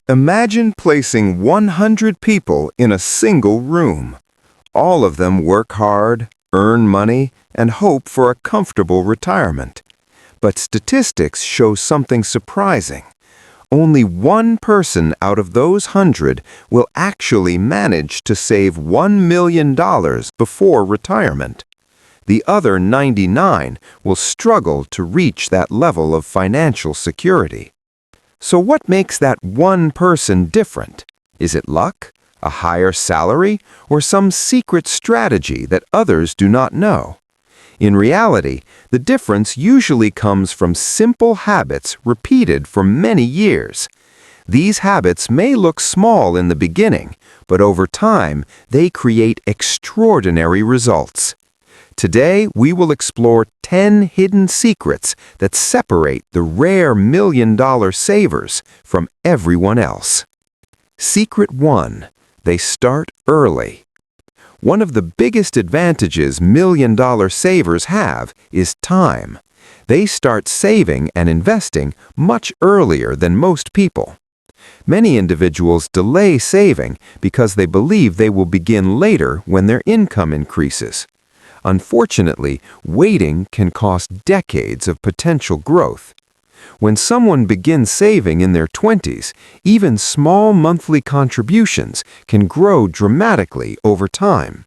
Imagine placing 100 people in a single room. All of them work hard, earn money, and hope for a comfortable retirement. But statistics show something surprising. Only one person out of those 100 will actually manage to save $1 million before retirement. The other 99 will struggle to reach that level of financial security. So what makes that one person different? Is it luck, a higher salary, or some secret strategy that others do not know? In reality, the difference usually comes from simple habits repeated for many years. These habits may look small in the beginning, but over time, they create extraordinary results. Today, we will explore 10 hidden secrets that separate the rare million-dollar savers from everyone else. Secret 1. They start early. One of the biggest advantages million-dollar savers have is time. They start saving and investing much earlier than most people. Many individuals delay saving because they believe they will begin later when their income increases. Unfortunately, waiting can cost decades of potential growth. When someone begins saving in their 20s, even small monthly contributions can grow dramatically over time.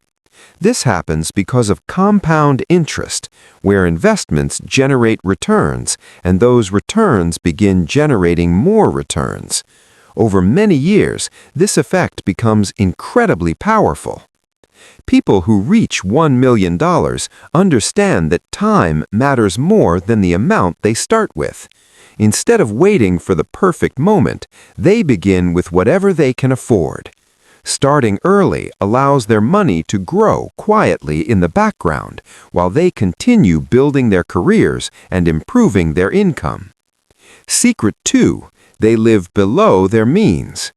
This happens because of compound interest, where investments generate returns and those returns begin generating more returns. Over many years, this effect becomes incredibly powerful. People who reach $1 million understand that time matters more than the amount they start with. Instead of waiting for the perfect moment, they begin with whatever they can afford. Starting early allows their money to grow quietly in the background while they continue building their careers and improving their income. Secret 2. They live below their means.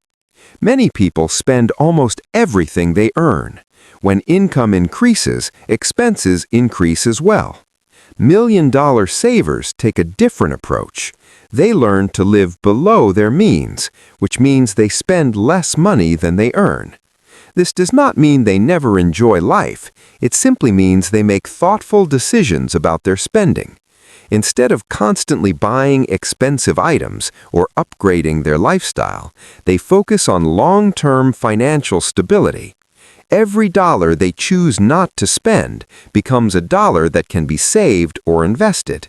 Many people spend almost everything they earn. When income increases, expenses increase as well. Million-dollar savers take a different approach. They learn to live below their means, which means they spend less money than they earn. This does not mean they never enjoy life. It simply means they make thoughtful decisions about their spending. Instead of constantly buying expensive items or upgrading their lifestyle, they focus on long-term financial stability. Every dollar they choose not to spend becomes a dollar that can be saved or invested.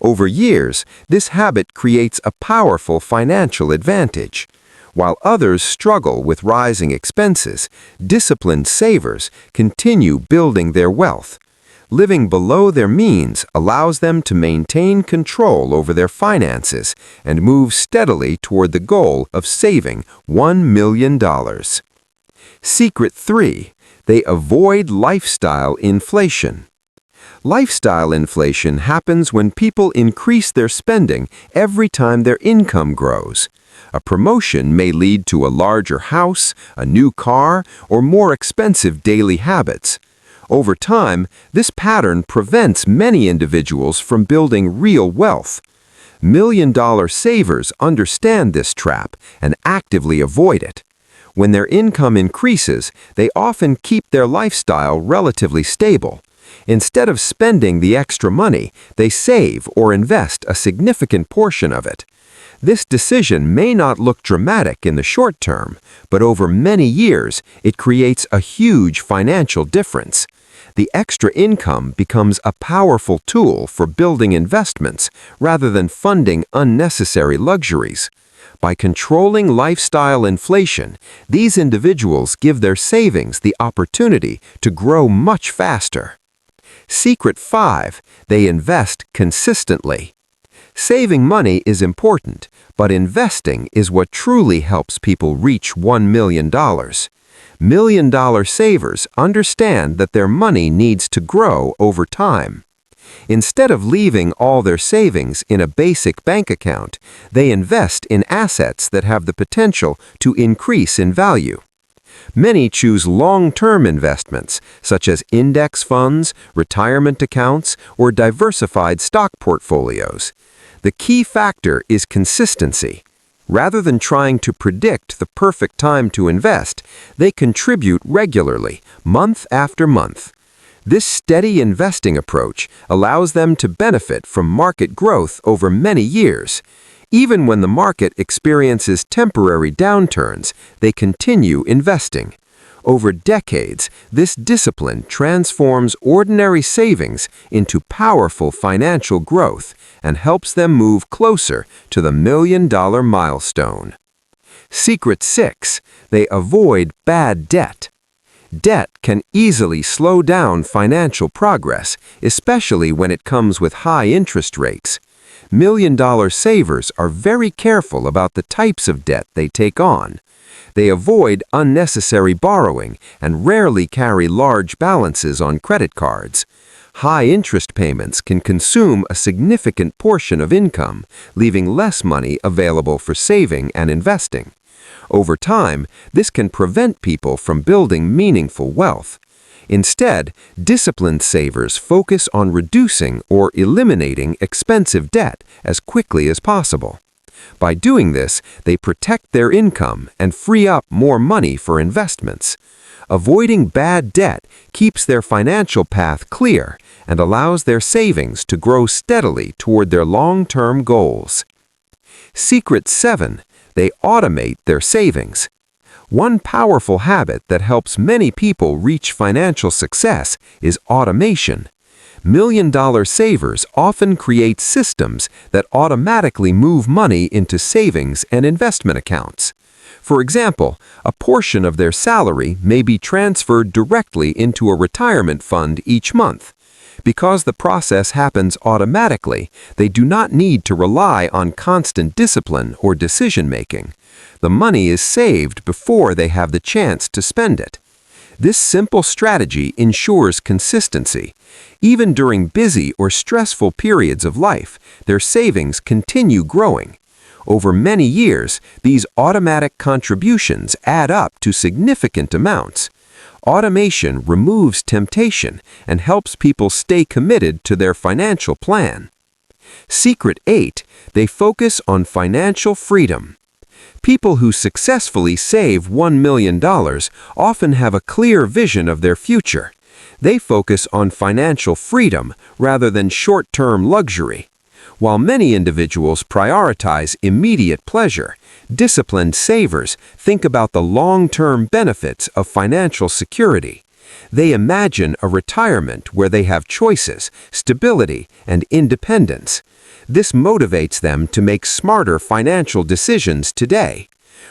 Over years, this habit creates a powerful financial advantage. While others struggle with rising expenses, disciplined savers continue building their wealth. Living below their means allows them to maintain control over their finances and move steadily toward the goal of saving $1 million. Secret 3. They avoid lifestyle inflation. Lifestyle inflation happens when people increase their spending every time their income grows. A promotion may lead to a larger house, a new car, or more expensive daily habits. Over time, this pattern prevents many individuals from building real wealth. Million-dollar savers understand this trap and actively avoid it. When their income increases, they often keep their lifestyle relatively stable. Instead of spending the extra money, they save or invest a significant portion of it. This decision may not look dramatic in the short term, but over many years, it creates a huge financial difference. The extra income becomes a powerful tool for building investments rather than funding unnecessary luxuries. By controlling lifestyle inflation, these individuals give their savings the opportunity to grow much faster. Secret 5. They invest consistently. Saving money is important, but investing is what truly helps people reach $1 million. Million-dollar savers understand that their money needs to grow over time. Instead of leaving all their savings in a basic bank account, they invest in assets that have the potential to increase in value. Many choose long-term investments, such as index funds, retirement accounts, or diversified stock portfolios. The key factor is consistency. Rather than trying to predict the perfect time to invest, they contribute regularly, month after month. This steady investing approach allows them to benefit from market growth over many years. Even when the market experiences temporary downturns, they continue investing. Over decades, this discipline transforms ordinary savings into powerful financial growth and helps them move closer to the million-dollar milestone. Secret 6. They avoid bad debt. Debt can easily slow down financial progress, especially when it comes with high interest rates. Million-dollar savers are very careful about the types of debt they take on. They avoid unnecessary borrowing and rarely carry large balances on credit cards. High interest payments can consume a significant portion of income, leaving less money available for saving and investing. Over time, this can prevent people from building meaningful wealth. Instead, disciplined savers focus on reducing or eliminating expensive debt as quickly as possible. By doing this, they protect their income and free up more money for investments. Avoiding bad debt keeps their financial path clear and allows their savings to grow steadily toward their long-term goals. Secret 7. They automate their savings. One powerful habit that helps many people reach financial success is automation. Million-dollar savers often create systems that automatically move money into savings and investment accounts. For example, a portion of their salary may be transferred directly into a retirement fund each month. Because the process happens automatically, they do not need to rely on constant discipline or decision-making. The money is saved before they have the chance to spend it. This simple strategy ensures consistency. Even during busy or stressful periods of life, their savings continue growing. Over many years, these automatic contributions add up to significant amounts. Automation removes temptation and helps people stay committed to their financial plan. Secret 8. They focus on financial freedom. People who successfully save $1 million often have a clear vision of their future. They focus on financial freedom rather than short-term luxury. While many individuals prioritize immediate pleasure, disciplined savers think about the long-term benefits of financial security. They imagine a retirement where they have choices, stability, and independence. This motivates them to make smarter financial decisions today.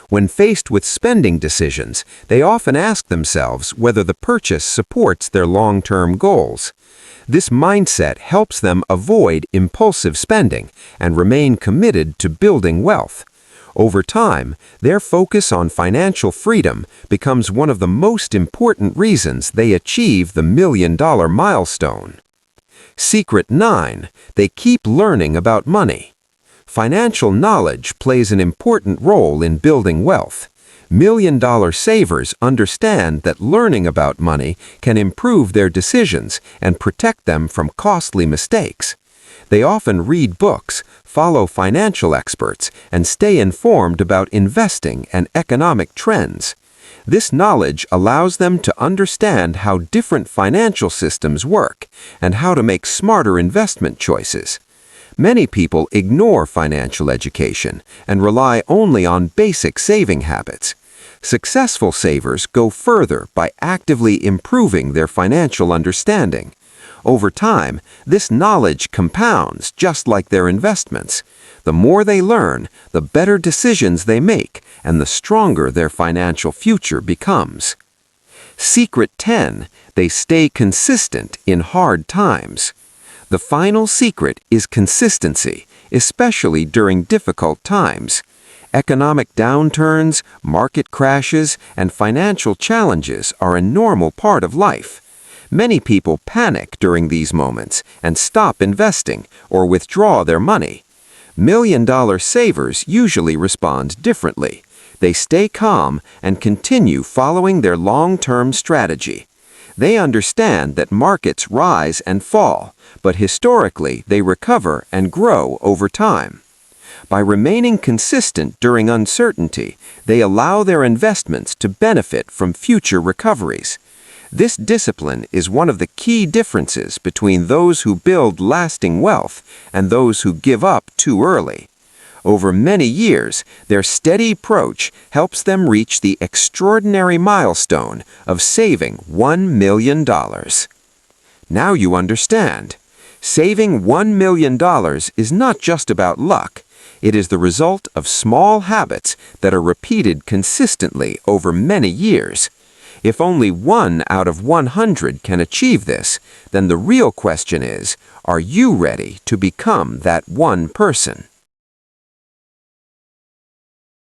When faced with spending decisions, they often ask themselves whether the purchase supports their long-term goals. This mindset helps them avoid impulsive spending and remain committed to building wealth. Over time, their focus on financial freedom becomes one of the most important reasons they achieve the million-dollar milestone. Secret 9. They keep learning about money. Financial knowledge plays an important role in building wealth. Million-dollar savers understand that learning about money can improve their decisions and protect them from costly mistakes. They often read books, follow financial experts, and stay informed about investing and economic trends. This knowledge allows them to understand how different financial systems work and how to make smarter investment choices. Many people ignore financial education and rely only on basic saving habits. Successful savers go further by actively improving their financial understanding. Over time, this knowledge compounds just like their investments. The more they learn, the better decisions they make, and the stronger their financial future becomes. Secret 10. They stay consistent in hard times. The final secret is consistency, especially during difficult times. Economic downturns, market crashes, and financial challenges are a normal part of life. Many people panic during these moments and stop investing or withdraw their money. Million-dollar savers usually respond differently. They stay calm and continue following their long-term strategy. They understand that markets rise and fall, but historically they recover and grow over time. By remaining consistent during uncertainty, they allow their investments to benefit from future recoveries. This discipline is one of the key differences between those who build lasting wealth and those who give up too early. Over many years, their steady approach helps them reach the extraordinary milestone of saving $1 million. Now you understand. Saving $1 million is not just about luck. It is the result of small habits that are repeated consistently over many years. If only 1 out of 100 can achieve this, then the real question is, are you ready to become that one person?